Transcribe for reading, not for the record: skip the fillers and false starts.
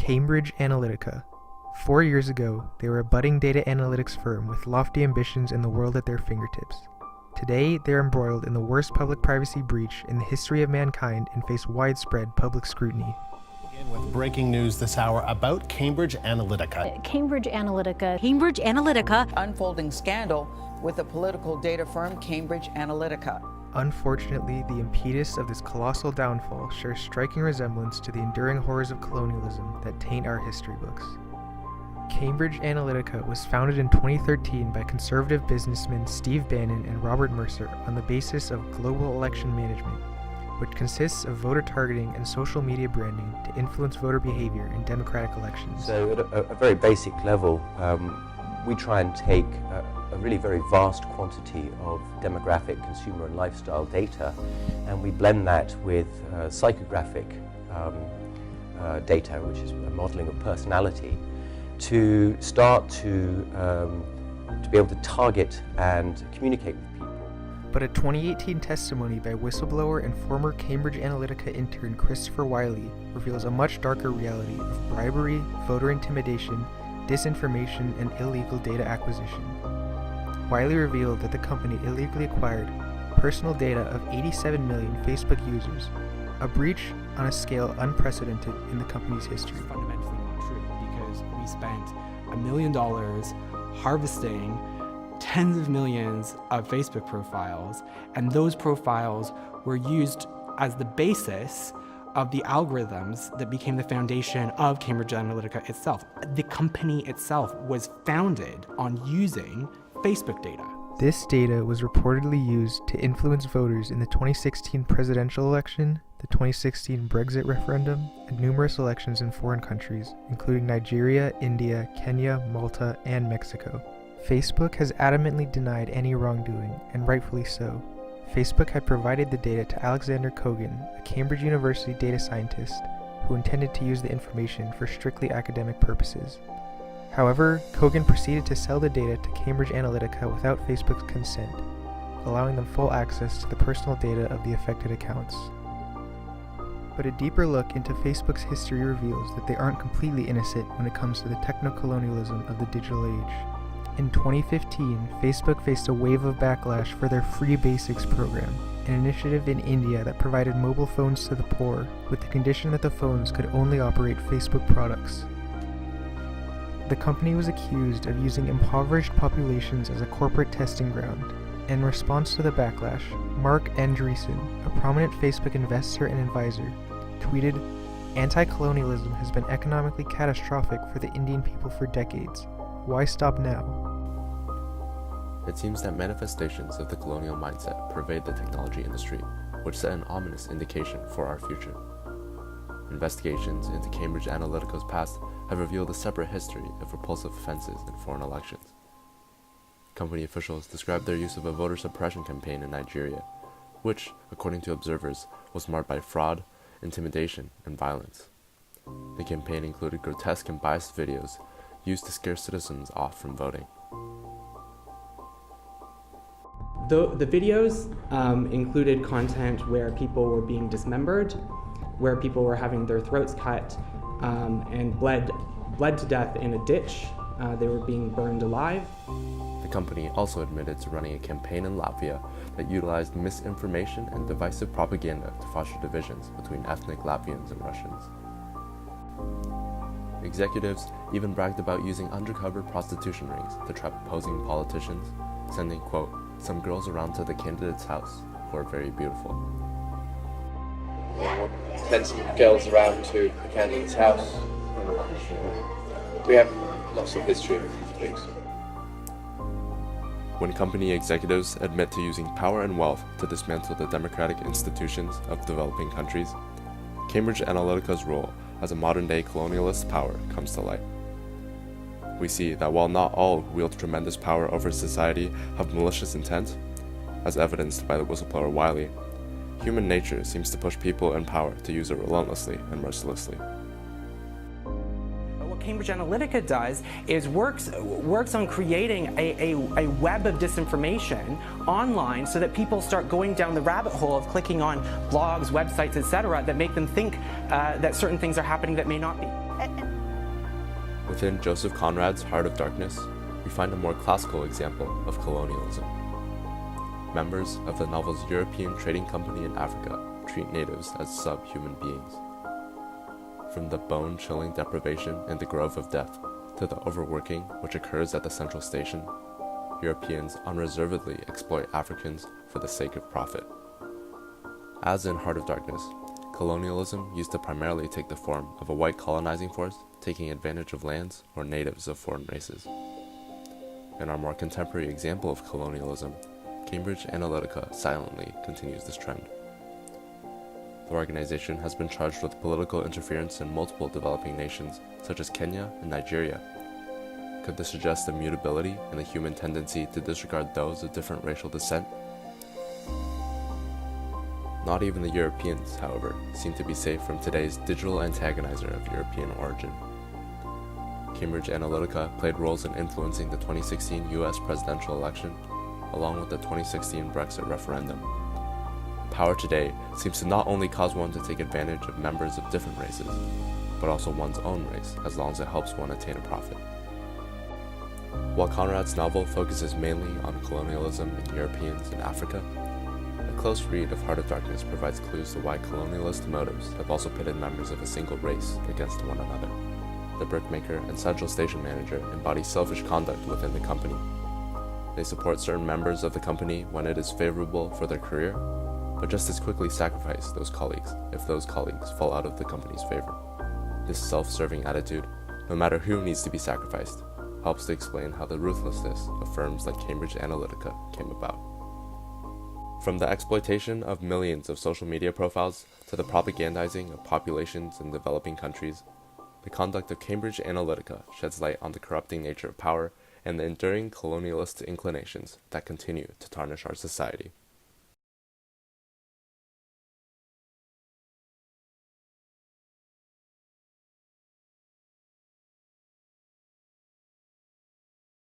Cambridge Analytica. 4 years ago, they were a budding data analytics firm with lofty ambitions and the world at their fingertips. Today, they're embroiled in the worst public privacy breach in the history of mankind and face widespread public scrutiny. Begin with breaking news this hour about Cambridge Analytica. Cambridge Analytica. Cambridge Analytica. Unfolding scandal with the political data firm Cambridge Analytica. Unfortunately, the impetus of this colossal downfall shares striking resemblance to the enduring horrors of colonialism that taint our history books. Cambridge Analytica was founded in 2013 by conservative businessmen Steve Bannon and Robert Mercer on the basis of global election management, which consists of voter targeting and social media branding to influence voter behavior in democratic elections. So at a very basic level, we try and take a really very vast quantity of demographic, consumer and lifestyle data, and we blend that with psychographic data, which is a modeling of personality, to start to be able to target and communicate with people. But a 2018 testimony by whistleblower and former Cambridge Analytica intern Christopher Wiley reveals a much darker reality of bribery, voter intimidation, disinformation, and illegal data acquisition. Wiley revealed that the company illegally acquired personal data of 87 million Facebook users, a breach on a scale unprecedented in the company's history. It's fundamentally not true, because we spent $1 million harvesting tens of millions of Facebook profiles, and those profiles were used as the basis of the algorithms that became the foundation of Cambridge Analytica itself. The company itself was founded on using Facebook data. This data was reportedly used to influence voters in the 2016 presidential election, the 2016 Brexit referendum, and numerous elections in foreign countries, including Nigeria, India, Kenya, Malta, and Mexico. Facebook has adamantly denied any wrongdoing, and rightfully so. Facebook had provided the data to Alexander Kogan, a Cambridge University data scientist, who intended to use the information for strictly academic purposes. However, Kogan proceeded to sell the data to Cambridge Analytica without Facebook's consent, allowing them full access to the personal data of the affected accounts. But a deeper look into Facebook's history reveals that they aren't completely innocent when it comes to the techno-colonialism of the digital age. In 2015, Facebook faced a wave of backlash for their Free Basics program, an initiative in India that provided mobile phones to the poor with the condition that the phones could only operate Facebook products. The company was accused of using impoverished populations as a corporate testing ground. In response to the backlash, Mark Andreessen, a prominent Facebook investor and advisor, tweeted, "Anti-colonialism has been economically catastrophic for the Indian people for decades. Why stop now?" It seems that manifestations of the colonial mindset pervade the technology industry, which set an ominous indication for our future. Investigations into Cambridge Analytica's past have revealed a separate history of repulsive offenses in foreign elections. Company officials described their use of a voter suppression campaign in Nigeria, which, according to observers, was marked by fraud, intimidation, and violence. The campaign included grotesque and biased videos used to scare citizens off from voting. The videos included content where people were being dismembered, where people were having their throats cut and bled to death in a ditch. They were being burned alive. The company also admitted to running a campaign in Latvia that utilized misinformation and divisive propaganda to foster divisions between ethnic Latvians and Russians. Executives even bragged about using undercover prostitution rings to trap opposing politicians, sending, quote, "some girls around to the candidate's house who are very beautiful." Send some girls around to the candidate's house. We have lots of history of things. When company executives admit to using power and wealth to dismantle the democratic institutions of developing countries, Cambridge Analytica's role as a modern-day colonialist power comes to light. We see that while not all who wield tremendous power over society have malicious intent, as evidenced by the whistleblower Wiley, human nature seems to push people in power to use it relentlessly and mercilessly. What Cambridge Analytica does is works on creating a web of disinformation online so that people start going down the rabbit hole of clicking on blogs, websites, etc., that make them think that certain things are happening that may not be. Within Joseph Conrad's Heart of Darkness, we find a more classical example of colonialism. Members of the novel's European trading company in Africa treat natives as subhuman beings. From the bone-chilling deprivation in the Grove of Death to the overworking which occurs at the Central Station, Europeans unreservedly exploit Africans for the sake of profit. As in Heart of Darkness, colonialism used to primarily take the form of a white colonizing force taking advantage of lands or natives of foreign races. In our more contemporary example of colonialism, Cambridge Analytica silently continues this trend. The organization has been charged with political interference in multiple developing nations, such as Kenya and Nigeria. Could this suggest a mutability in the human tendency to disregard those of different racial descent? Not even the Europeans, however, seem to be safe from today's digital antagonizer of European origin. Cambridge Analytica played roles in influencing the 2016 US presidential election, along with the 2016 Brexit referendum. Power today seems to not only cause one to take advantage of members of different races, but also one's own race, as long as it helps one attain a profit. While Conrad's novel focuses mainly on colonialism in Europeans in Africa, a close read of Heart of Darkness provides clues to why colonialist motives have also pitted members of a single race against one another. The brickmaker and Central Station manager embody selfish conduct within the company. They support certain members of the company when it is favorable for their career, but just as quickly sacrifice those colleagues if those colleagues fall out of the company's favor. This self-serving attitude, no matter who needs to be sacrificed, helps to explain how the ruthlessness of firms like Cambridge Analytica came about. From the exploitation of millions of social media profiles to the propagandizing of populations in developing countries, the conduct of Cambridge Analytica sheds light on the corrupting nature of power and the enduring colonialist inclinations that continue to tarnish our society.